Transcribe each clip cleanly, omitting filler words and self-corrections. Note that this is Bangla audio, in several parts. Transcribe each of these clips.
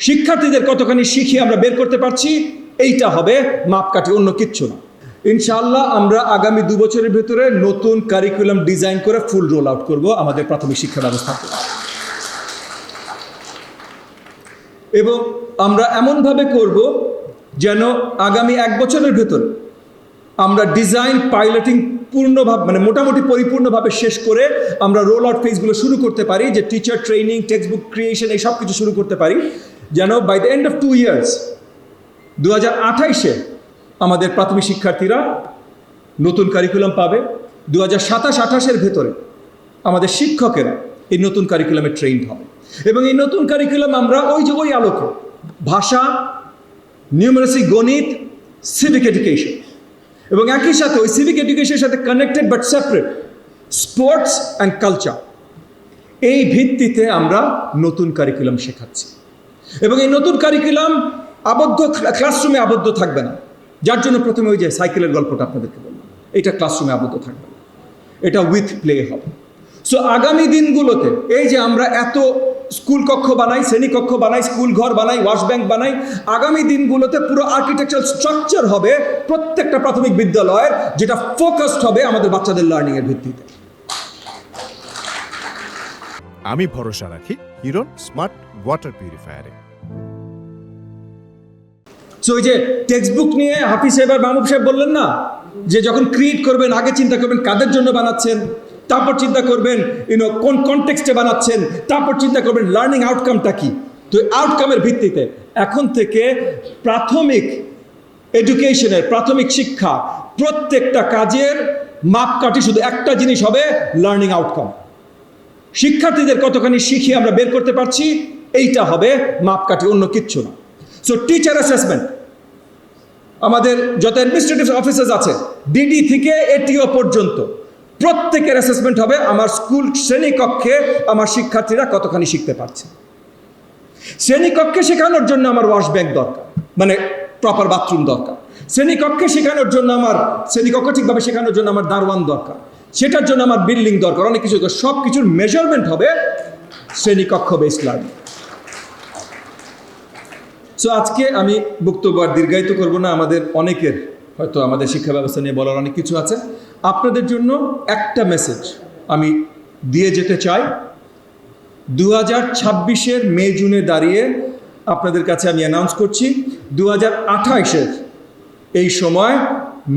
শিক্ষার্থীদের কতখানি শিখিয়ে আমরা বের করতে পারছি, এইটা হবে মাপকাঠি, অন্য কিচ্ছু না। ইনশাআল্লাহ আমরা আগামী 2 বছরের ভেতরে নতুন কারিকুলাম ডিজাইন করে ফুল রোল আউট করবো আমাদের প্রাথমিক শিক্ষা ব্যবস্থাতে, এবং আমরা এমনভাবে করব যেন আগামী 1 বছরের ভেতরে আমরা ডিজাইন পাইলটিং পূর্ণভাবে মানে মোটামুটি পরিপূর্ণভাবে শেষ করে আমরা রোল আউট ফেজগুলো শুরু করতে পারি, যে teacher training, text book creation, এই সব কিছু শুরু করতে পারি, যেন by the end of 2 years 2028-এ আমাদের প্রাথমিক শিক্ষার্থীরা নতুন কারিকুলাম পাবে। 2027-28-এর ভেতরে আমাদের শিক্ষকেরা এই নতুন কারিকুলামে ট্রেইনড হবে, এবং এই নতুন কারিকুলাম আমরা ওই আলোকে ভাষা, নিউমারেসি, গণিত, সিভিক এডুকেশন, এবং একই সাথে ওই সিভিক এডুকেশনের সাথে connected but separate sports and culture, এই ভিত্তিতে আমরা নতুন কারিকুলাম শেখাচ্ছি। এবং এই নতুন কারিকুলাম ক্লাসরুমে আবদ্ধ থাকবে না, যার জন্য প্রথমে ওই যে সাইকেলের গল্পটা আপনাদেরকে বললাম, এটা ক্লাসরুমে আবদ্ধ থাকবে না, এটা উইথ প্লে হবে। সো আগামী দিনগুলোতে এই যে আমরা এত স্কুল কক্ষ বানাই, শ্রেণীকক্ষ বানাই, স্কুল ঘর বানাই, ওয়াশ ব্যাংক বানাই, আগামী দিনগুলোতে পুরো আর্কিটেকচারাল স্ট্রাকচার হবে প্রত্যেকটা প্রাথমিক বিদ্যালয়ের, যেটা ফোকাসড হবে আমাদের বাচ্চাদের লার্নিংয়ের ভিত্তিতে। আমি ভরসা রাখি হিরন স্মার্ট ওয়াটার পিউরিফায়ারে। সো এই যে টেক্সট বুক নিয়ে হাফিজ সাহেব আর মাহবুব সাহেব বললেন না, যে যখন ক্রিয়েট করবেন আগে চিন্তা করবেন কাদের জন্য বানাচ্ছেন, তারপর চিন্তা করবেন কোন কনটেক্সটে বানাচ্ছেন, তারপর চিন্তা করবেন লার্নিং আউটকামটা কি। তো আউটকামের ভিত্তিতে এখন থেকে প্রাথমিক এডুকেশনের, প্রাথমিক শিক্ষা, প্রত্যেকটা কাজের মাপকাঠি শুধু একটা জিনিস হবে, লার্নিং আউটকাম। শিক্ষার্থীদের কতখানি শিখিয়ে আমরা বের করতে পারছি, এইটা হবে মাপকাঠি, অন্য কিচ্ছু না। সো টিচার অ্যাসেসমেন্ট, আমাদের যত অ্যাডমিনিস্ট্রেটিভ অফিসার্স আছে, ডিডি থেকে এটিও পর্যন্ত, প্রত্যেকের অ্যাসেসমেন্ট হবে আমার স্কুল শ্রেণীকক্ষে আমার শিক্ষার্থীরা কতখানি শিখতে পারছে। শ্রেণীকক্ষে শেখানোর জন্য আমার ওয়াশ ব্যাংক দরকার, মানে প্রপার বাথরুম দরকার। শ্রেণীকক্ষে শেখানোর জন্য আমার শ্রেণীকক্ষ ঠিকভাবে শেখানোর জন্য আমার দারোয়ান দরকার, সেটার জন্য আমার বিল্ডিং দরকার, অনেক কিছু। সব কিছুর মেজারমেন্ট হবে শ্রেণীকক্ষ বেসড লার্নিং। সো আজকে আমি বক্তব্য আর দীর্ঘায়িত করব না, আমাদের অনেকের হয়তো আমাদের শিক্ষা ব্যবস্থা নিয়ে বলার অনেক কিছু আছে। আপনাদের জন্য একটা মেসেজ আমি দিয়ে যেতে চাই। 2026-এর মে জুনে দাঁড়িয়ে আপনাদের কাছে আমি অ্যানাউন্স করছি, 2028-এর এই সময়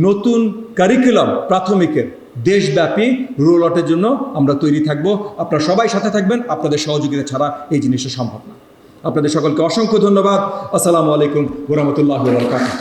নতুন কারিকুলাম প্রাথমিকের দেশব্যাপী রোল আউটের জন্য আমরা তৈরি থাকব। আপনারা সবাই সাথে থাকবেন, আপনাদের সহযোগিতা ছাড়া এই জিনিসটা সম্ভব না। আপনাদের সকলকে অসংখ্য ধন্যবাদ। আসসালামু আলাইকুম ওয়া রাহমাতুল্লাহি ওয়া বারাকাতুহু।